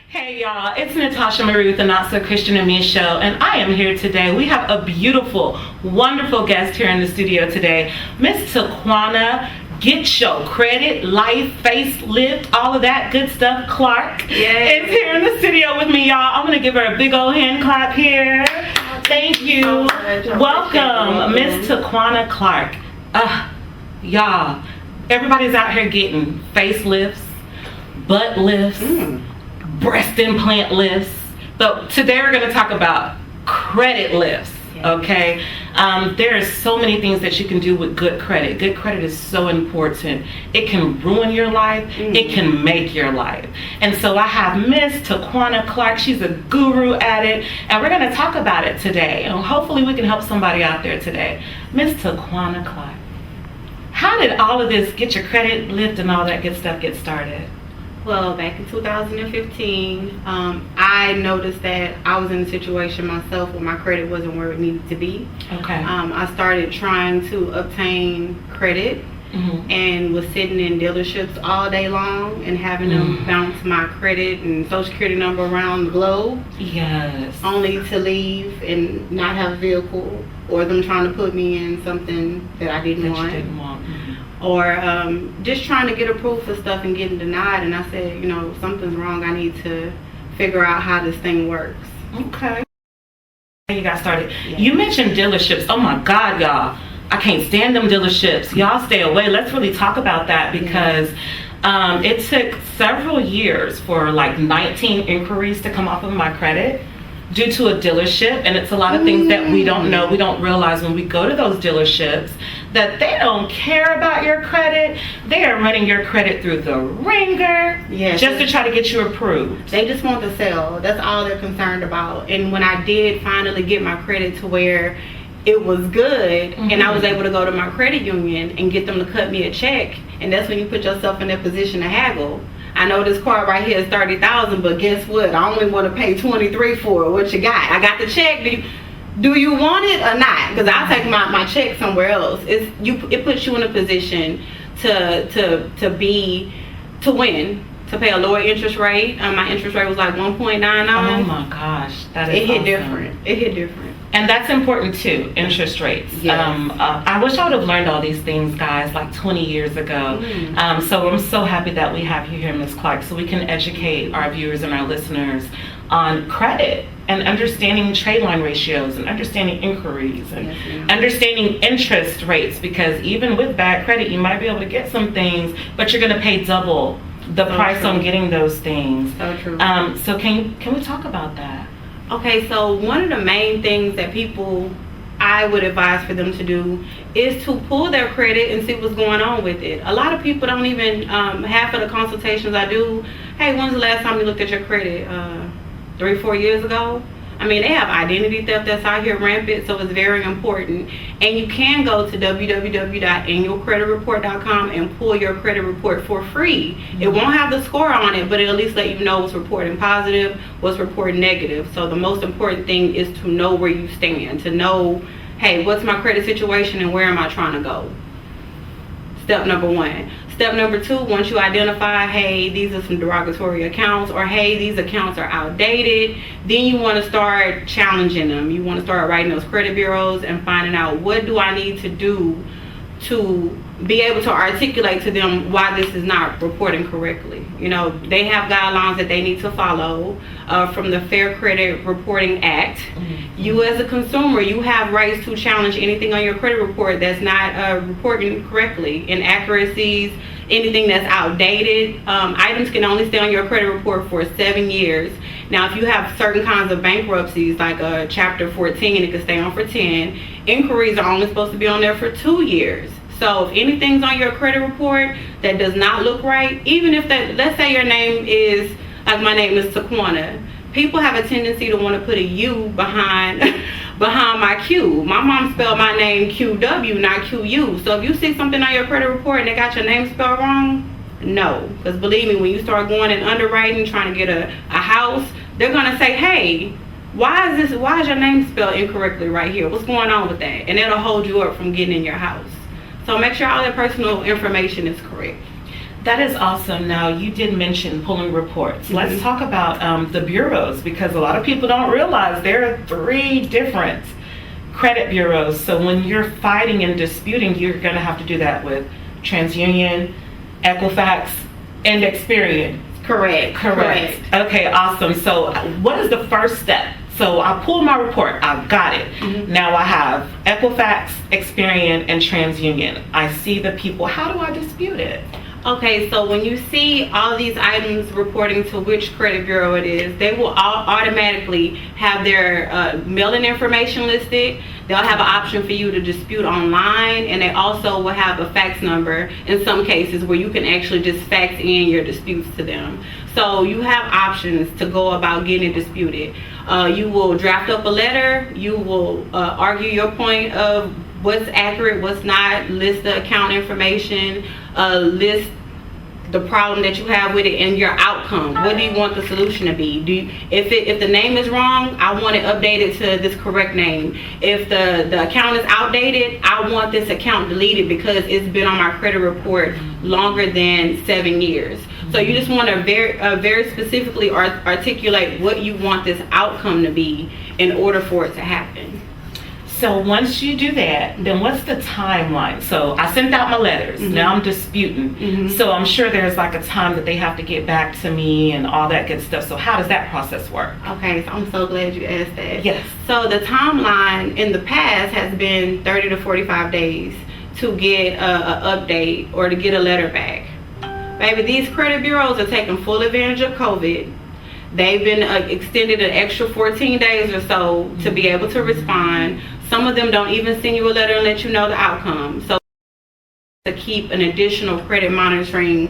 Hey y'all, it's Natasha Marie with the Not So Christian and Me Show, and I am here today. We have a beautiful, wonderful guest here in the studio today, Miss Taqwanna. Get your credit, life, facelift, all of that good stuff. Clark is here in the studio with me, y'all. I'm gonna give her a big old hand clap here. Thank you. Welcome, Miss Taqwanna Clark. Y'all, everybody's out here getting facelifts, butt lifts, breast implant lifts, but today we're going to talk about credit lifts. Okay, there are so many things that you can do with good credit. Good credit is so important. It can ruin your life. It can make your life. And so I have Miss Taqwanna Clark. She's a guru at it, and we're going to talk about it today. And hopefully we can help somebody out there today. Miss Taqwanna Clark, how did all of this get your credit lift and all that good stuff get started? Well, back in 2015, I noticed that I was in a situation myself where my credit wasn't where it needed to be. Okay. I started trying to obtain credit and was sitting in dealerships all day long and having them bounce my credit and social security number around the globe. Yes. Only to leave and not have a vehicle, or them trying to put me in something that I didn't want. You didn't want. Or just trying to get approved for stuff and getting denied. And I said, you know, something's wrong. I need to figure out how this thing works. Okay. You got started. Yeah. You mentioned dealerships. Oh my God, y'all. I can't stand them dealerships. Y'all stay away. Let's really talk about that, because it took several years for like 19 inquiries to come off of my credit due to a dealership. And it's a lot of things that we don't know, we don't realize when we go to those dealerships, that they don't care about your credit. They are running your credit through the ringer just to try to get you approved. They just want to sell. That's all they're concerned about. And when I did finally get my credit to where it was good, and I was able to go to my credit union and get them to cut me a check, and that's when you put yourself in that position to haggle. I know this car right here is $30,000, but guess what? I only want to pay $23 for it. What you got? I got the check. Do you want it or not? Because I'll take my check somewhere else. It puts you in a position to win, to pay a lower interest rate. My interest rate was like 1.99. Oh my gosh, that is awesome. It hit different. And that's important too, interest rates. Yes. I wish I would have learned all these things, guys, like 20 years ago. So I'm so happy that we have you here, Ms. Clark, so we can educate our viewers and our listeners on credit and understanding trade line ratios and understanding inquiries and understanding interest rates, because even with bad credit, you might be able to get some things, but you're going to pay double the price on getting those things. So true. So can we talk about that? Okay, so one of the main things that I would advise for them to do is to pull their credit and see what's going on with it. A lot of people don't even, half of the consultations I do, hey, when's the last time you looked at your credit? 3-4 years ago? I mean, they have identity theft that's out here rampant, so it's very important. And you can go to www.annualcreditreport.com and pull your credit report for free. It won't have the score on it, but it'll at least let you know what's reporting positive, what's reporting negative. So the most important thing is to know where you stand, to know, hey, what's my credit situation and where am I trying to go? Step number 1. Step number 2, once you identify, hey, these are some derogatory accounts, or hey, these accounts are outdated, then you want to start challenging them. You want to start writing those credit bureaus and finding out, what do I need to do to be able to articulate to them why this is not reporting correctly. You know, they have guidelines that they need to follow from the Fair Credit Reporting Act. You as a consumer, you have rights to challenge anything on your credit report that's not reporting correctly. Inaccuracies, anything that's outdated. Items can only stay on your credit report for 7 years. Now, if you have certain kinds of bankruptcies, like a Chapter 14, it can stay on for 10. Inquiries are only supposed to be on there for 2 years. So if anything's on your credit report that does not look right, even if that, let's say your name is, like my name is Taqwanna, people have a tendency to want to put a U behind my Q. My mom spelled my name QW, not QU. So if you see something on your credit report and they got your name spelled wrong, no. Because believe me, when you start going and underwriting, trying to get a house, they're going to say, hey, why is your name spelled incorrectly right here? What's going on with that? And it'll hold you up from getting in your house. So make sure all that personal information is correct. That is awesome. Now, you did mention pulling reports. Let's talk about the bureaus, because a lot of people don't realize there are 3 different credit bureaus. So when you're fighting and disputing, you're going to have to do that with TransUnion, Equifax, and Experian. Correct. Okay, awesome. So what is the first step? So I pulled my report, I've got it. Now I have Equifax, Experian, and TransUnion. I see the people, how do I dispute it? Okay, so when you see all these items reporting to which credit bureau it is, they will all automatically have their mailing information listed. They'll have an option for you to dispute online, and they also will have a fax number in some cases where you can actually just fax in your disputes to them. So you have options to go about getting it disputed. You will draft up a letter, you will argue your point of what's accurate, what's not, list the account information, list the problem that you have with it and your outcome. What do you want the solution to be? If the name is wrong, I want it updated to this correct name. If the account is outdated, I want this account deleted because it's been on my credit report longer than 7 years. So you just want to very specifically articulate what you want this outcome to be in order for it to happen. So once you do that, then what's the timeline? So I sent out my letters. Now I'm disputing. So I'm sure there's like a time that they have to get back to me and all that good stuff. So how does that process work? Okay, so I'm so glad you asked that. Yes. So the timeline in the past has been 30 to 45 days to get an update or to get a letter back. Baby, these credit bureaus are taking full advantage of COVID. They've been extended an extra 14 days or so to be able to respond. Some of them don't even send you a letter and let you know the outcome. So to keep an additional credit monitoring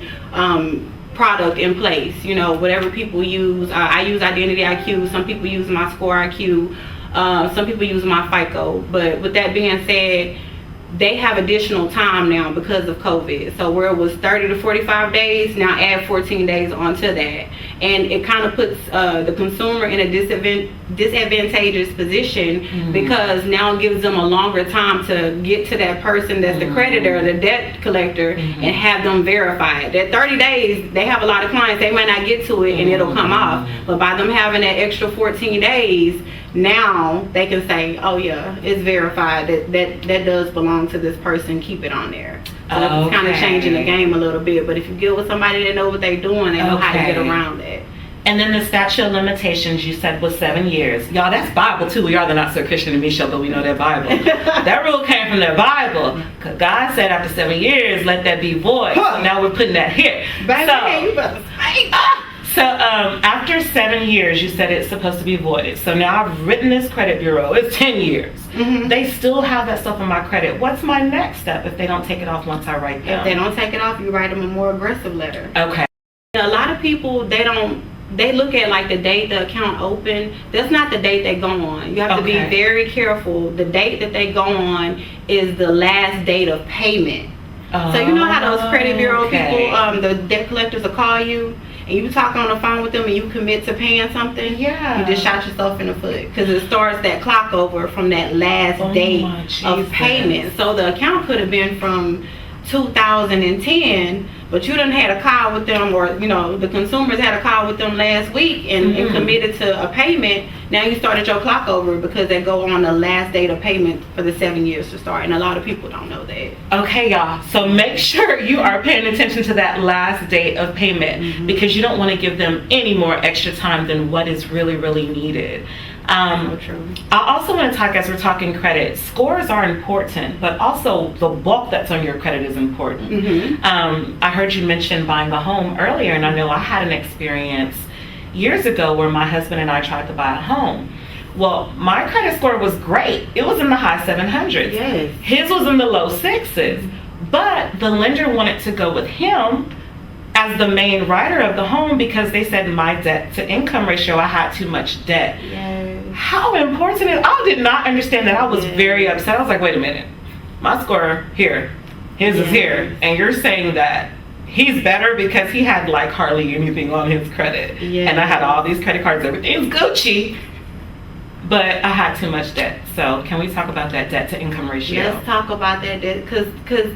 product in place, you know, whatever people use. I use Identity IQ. Some people use my Score IQ. Some people use my FICO. But with that being said, they have additional time now because of COVID. So where it was 30 to 45 days, now add 14 days onto that. And it kind of puts the consumer in a disadvantageous position because now it gives them a longer time to get to that person that's the creditor, the debt collector, and have them verify it. That 30 days, they have a lot of clients, they might not get to it and it'll come off. But by them having that extra 14 days, now they can say, oh yeah, it's verified, that does belong to this person, keep it on there. So it's kind of changing the game a little bit. But if you get with somebody that knows what they're doing, they know how to get around that. And then the statute of limitations you said was 7 years. Y'all, that's Bible too. We are the Not So Christian and Me show, but we know that Bible. That rule came from the Bible. Because God said after 7 years, let that be void. So now we're putting that here. Baby, you better speak. So after 7 years, you said it's supposed to be voided. So now I've written this credit bureau. It's 10 years. They still have that stuff on my credit. What's my next step if they don't take it off once I write them? If they don't take it off, you write them a more aggressive letter. Okay. A lot of people, they look at like the date the account opened. That's not the date they go on. You have to be very careful. The date that they go on is the last date of payment. So you know how those credit bureau people, the debt collectors will call you and you talk on the phone with them and you commit to paying something? Yeah. You just shot yourself in the foot because it starts that clock over from that last date of payment. So the account could have been from 2010, but you done had a call with them, or the consumers had a call with them last week and committed to a payment. Now you started your clock over because they go on the last date of payment for the 7 years to start, and a lot of people don't know that. Okay, y'all, so make sure you are paying attention to that last date of payment, because you don't want to give them any more extra time than what is really, really needed. So true. I also want to talk, as we're talking credit, scores are important, but also the bulk that's on your credit is important. I heard you mention buying a home earlier, and I know I had an experience years ago where my husband and I tried to buy a home. Well, my credit score was great. It was in the high 700s. Yes. His was in the low 6s, but the lender wanted to go with him as the main writer of the home because they said my debt to income ratio, I had too much debt. Yes. How important is it? I did not understand that. I was very upset. I was like, wait a minute. My score here, his is here, and you're saying that he's better because he had like hardly anything on his credit. And I had all these credit cards, everything's Gucci, but I had too much debt. So can we talk about that debt to income ratio? Let's talk about that debt, because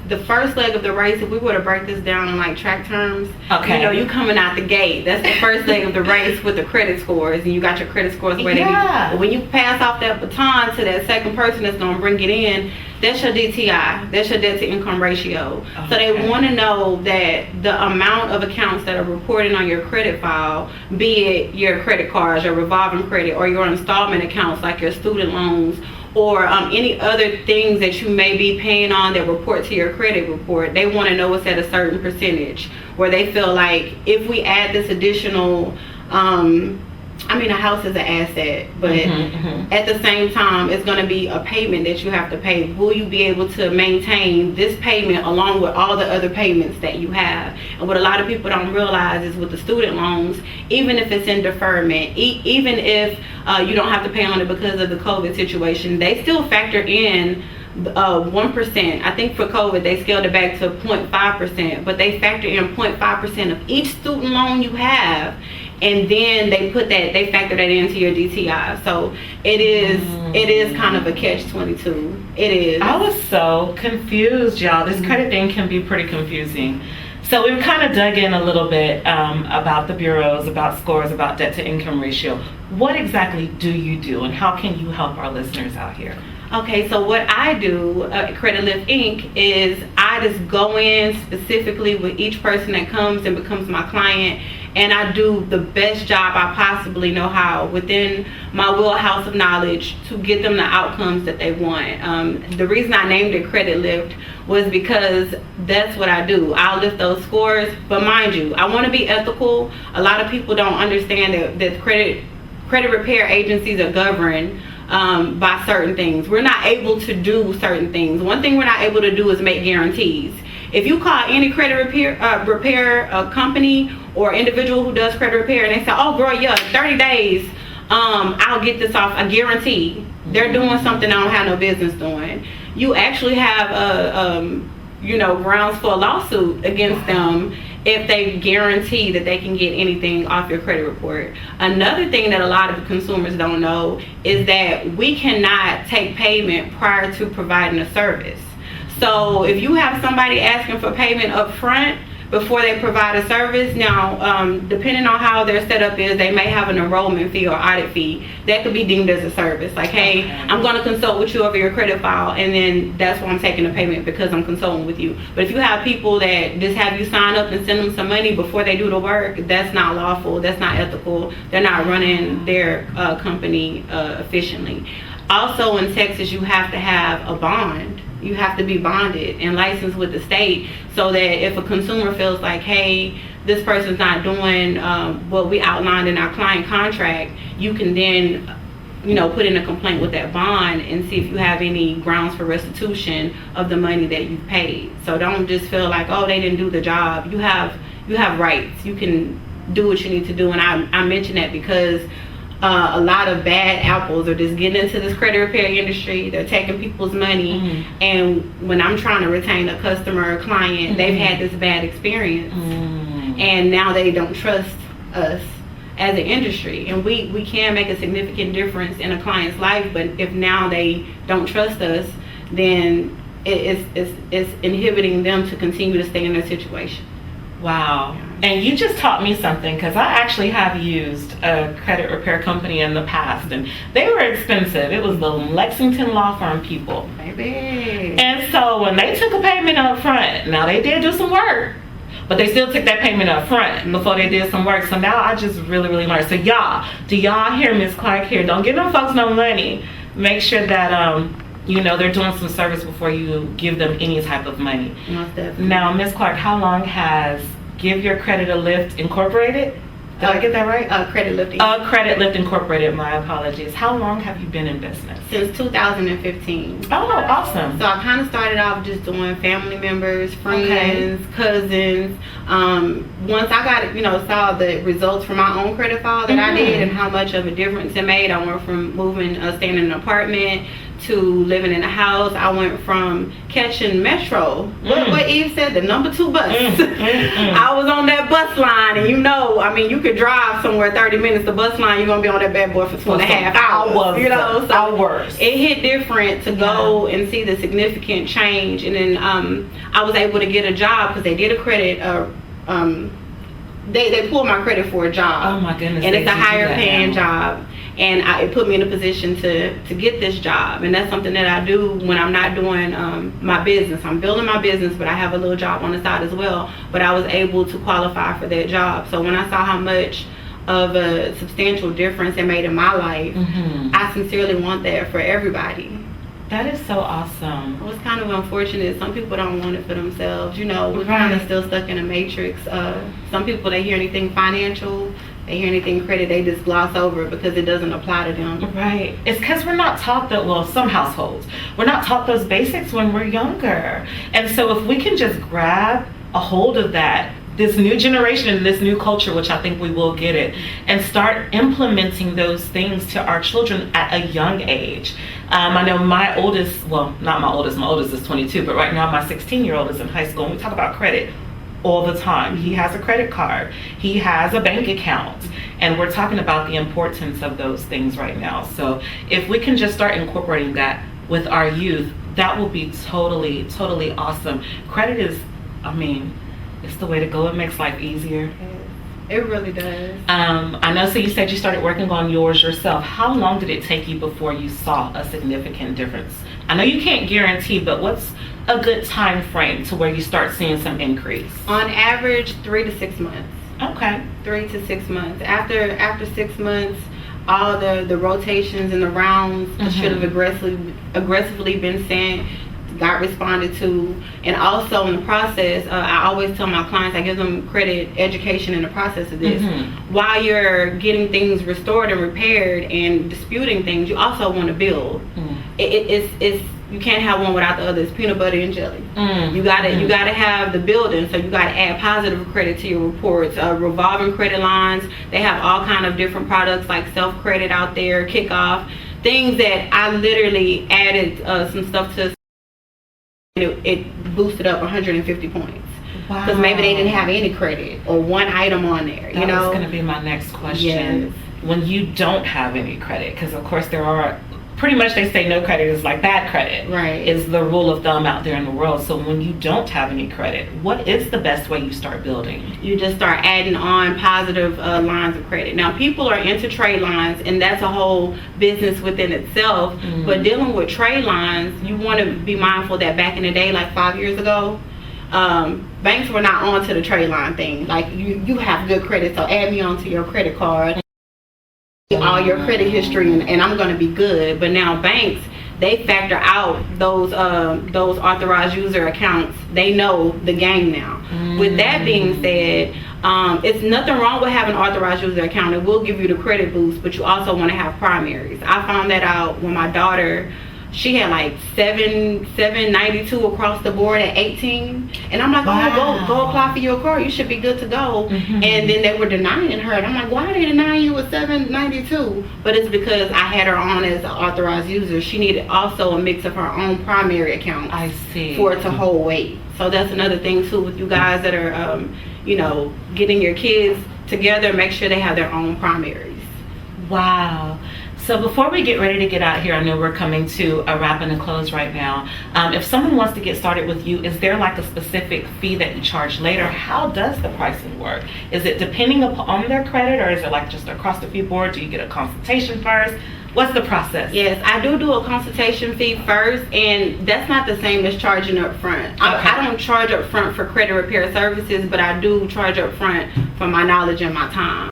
the first leg of the race, if we were to break this down in like track terms, you coming out the gate, that's the first leg of the race with the credit scores, and you got your credit scores where they need. But when you pass off that baton to that second person that's going to bring it in, that's your DTI, that's your debt to income ratio. So they want to know that the amount of accounts that are reported on your credit file, be it your credit cards, your revolving credit, or your installment accounts like your student loans, or any other things that you may be paying on that report to your credit report, they want to know it's at a certain percentage, where they feel like if we add this additional, a house is an asset, but at the same time, it's going to be a payment that you have to pay. Will you be able to maintain this payment along with all the other payments that you have? And what a lot of people don't realize is with the student loans, even if it's in deferment, even if you don't have to pay on it because of the COVID situation, they still factor in 1%. I think for COVID they scaled it back to 0.5%, but they factor in 0.5% of each student loan you have, and then they factor that into your DTI. So it is kind of a catch-22. It is. I was so confused, y'all. This credit thing can be pretty confusing. So we've kind of dug in a little bit about the bureaus, about scores, about debt to income ratio. What exactly do you do, and how can you help our listeners out here? Okay, so what I do at Credit Lift Inc. is I just go in specifically with each person that comes and becomes my client, and I do the best job I possibly know how within my wheelhouse of knowledge to get them the outcomes that they want. The reason I named it Credit Lift was because that's what I do. I'll lift those scores, but mind you, I want to be ethical. A lot of people don't understand that credit repair agencies are governed by certain things. We're not able to do certain things. One thing we're not able to do is make guarantees. If you call any credit repair company or individual who does credit repair and they say, oh girl, yeah, 30 days, I'll get this off, I guarantee, they're doing something I don't have no business doing. You actually have grounds for a lawsuit against them if they guarantee that they can get anything off your credit report. Another thing that a lot of consumers don't know is that we cannot take payment prior to providing a service. So if you have somebody asking for payment up front before they provide a service, now depending on how their setup is, they may have an enrollment fee or audit fee that could be deemed as a service. Like, hey, I'm going to consult with you over your credit file, and then that's why I'm taking the payment, because I'm consulting with you. But if you have people that just have you sign up and send them some money before they do the work, that's not lawful, that's not ethical, they're not running their company efficiently. Also in Texas, you have to have a bond. You have to be bonded and licensed with the state, so that if a consumer feels like, hey, this person's not doing what we outlined in our client contract, you can then put in a complaint with that bond and see if you have any grounds for restitution of the money that you've paid. So don't just feel like, oh, they didn't do the job. You have rights. You can do what you need to do. And I mention that because a lot of bad apples are just getting into this credit repair industry. They're taking people's money, and when I'm trying to retain a customer or client, they've had this bad experience, and now they don't trust us as an industry. And we can make a significant difference in a client's life, but if now they don't trust us, then it's inhibiting them to continue to stay in their situation. Wow. And you just taught me something, because I actually have used a credit repair company in the past, and they were expensive. It was the Lexington law firm people. Baby. And so when they took a payment up front, now they did do some work, but they still took that payment up front before they did some work. So now I just really, really learned. So y'all, do y'all hear Miss Clark here? Don't give them folks no money. Make sure that you know, they're doing some service before you give them any type of money. Most definitely. Now, Miss Clark, how long has Give Your Credit a Lift Incorporated? Did I get that right? Credit Lift. Credit Lift Incorporated, my apologies. How long have you been in business? Since 2015. Oh, awesome. So I kind of started off just doing family members, friends, cousins. Once I got, you know, saw the results from my own credit file that I did and how much of a difference it made. I went from moving, staying in an apartment to living in a house. I went from catching Metro, what Eve said, the number 2 bus. I was on that bus line, and you know, I mean, you could drive somewhere 30 minutes, the bus line, you're going to be on that bad boy for 2.5 hours. You know, so hours. It hit different to go and see the significant change. And then I was able to get a job because they did a credit, they pulled my credit for a job. Oh my goodness. And it's a higher paying job. And it put me in a position to get this job. And that's something that I do when I'm not doing my business. I'm building my business, but I have a little job on the side as well. But I was able to qualify for that job. So when I saw how much of a substantial difference it made in my life, I sincerely want that for everybody. That is so awesome. It was kind of unfortunate. Some people don't want it for themselves. You know, we're kind of still stuck in a matrix. Some people, they hear anything financial, they hear anything credit, they just gloss over it because it doesn't apply to them. Right. It's because we're not taught that, well, some households, we're not taught those basics when we're younger. And so if we can just grab a hold of that, this new generation and this new culture, which I think we will get it, and start implementing those things to our children at a young age. I know my oldest, well, not my oldest is 22, but right now my 16-year-old is in high school, and we talk about credit all the time. He has a credit card, he has a bank account, and we're talking about the importance of those things right now. So if we can just start incorporating that with our youth, that will be totally, totally awesome. Credit is, I mean, it's the way to go. It makes life easier. It really does. I know, so you said you started working on yours yourself. How long did it take you before you saw a significant difference? I know you can't guarantee, but what's a good time frame to where you start seeing some increase? On average, 3 to 6 months. Okay. 3 to 6 months. After 6 months, all the rotations and the rounds should have aggressively been sent, got responded to. And also in the process, I always tell my clients, I give them credit education in the process of this. While you're getting things restored and repaired and disputing things, you also want to build. It's you can't have one without the other. It's peanut butter and jelly. You gotta have the building. So you gotta add positive credit to your reports. Revolving credit lines. They have all kind of different products like self credit out there, kickoff, things that I literally added some stuff to. It boosted up 150 points. Wow. Because maybe they didn't have any credit or one item on there. That was going to be my next question. Yes. When you don't have any credit, because of course there are, pretty much they say no credit is like bad credit. Right. Is the rule of thumb out there in the world. So when you don't have any credit, what is the best way you start building? You just start adding on positive lines of credit. Now people are into trade lines, and that's a whole business within itself. But dealing with trade lines, you want to be mindful that back in the day, like 5 years ago, banks were not on to the trade line thing. Like you have good credit, so add me onto your credit card, all your credit history, and I'm going to be good. But now banks, they factor out those authorized user accounts. They know the game now. With that being said, it's nothing wrong with having an authorized user account. It will give you the credit boost, but you also want to have primaries. I found that out when my daughter, she had like 792 across the board at 18, and I'm like, oh, go apply for your card, you should be good to go. And then they were denying her, and I'm like, why are they denying you with 792? But it's because I had her on as an authorized user. She needed also a mix of her own primary account. I see. For it to hold weight. So that's another thing too with you guys that are you know, getting your kids together, make sure they have their own primaries. Wow. So before we get ready to get out here, I know we're coming to a wrap and a close right now. If someone wants to get started with you, is there like a specific fee that you charge later? How does the pricing work? Is it depending upon their credit, or is it like just across the fee board? Do you get a consultation first? What's the process? Yes, I do a consultation fee first, and that's not the same as charging up front. Okay. I don't charge up front for credit repair services, but I do charge up front for my knowledge and my time.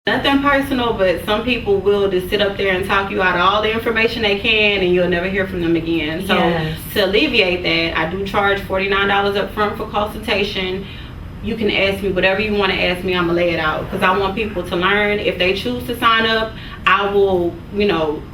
Nothing personal, but some people will just sit up there and talk you out of all the information they can, and you'll never hear from them again. So to alleviate that, I do charge $49 up front for consultation. You can ask me whatever you want to ask me. I'm gonna lay it out because I want people to learn. If they choose to sign up, I will,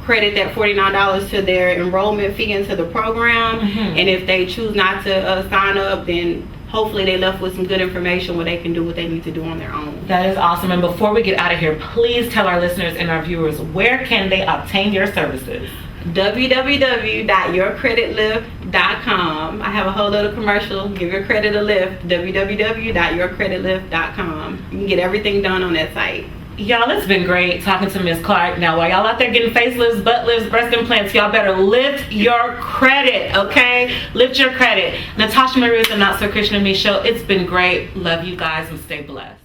credit that $49 to their enrollment fee into the program. And if they choose not to sign up, then hopefully they left with some good information where they can do what they need to do on their own. That is awesome. And before we get out of here, please tell our listeners and our viewers, where can they obtain your services? www.yourcreditlift.com. I have a whole little commercial. Give your credit a lift. www.yourcreditlift.com. You can get everything done on that site. Y'all, it's been great talking to Miss Clark. Now, while y'all out there getting facelifts, butt lifts, breast implants, y'all better lift your credit, okay? Lift your credit. Natasha Marie with the Not So Christian and Me show. It's been great. Love you guys and stay blessed.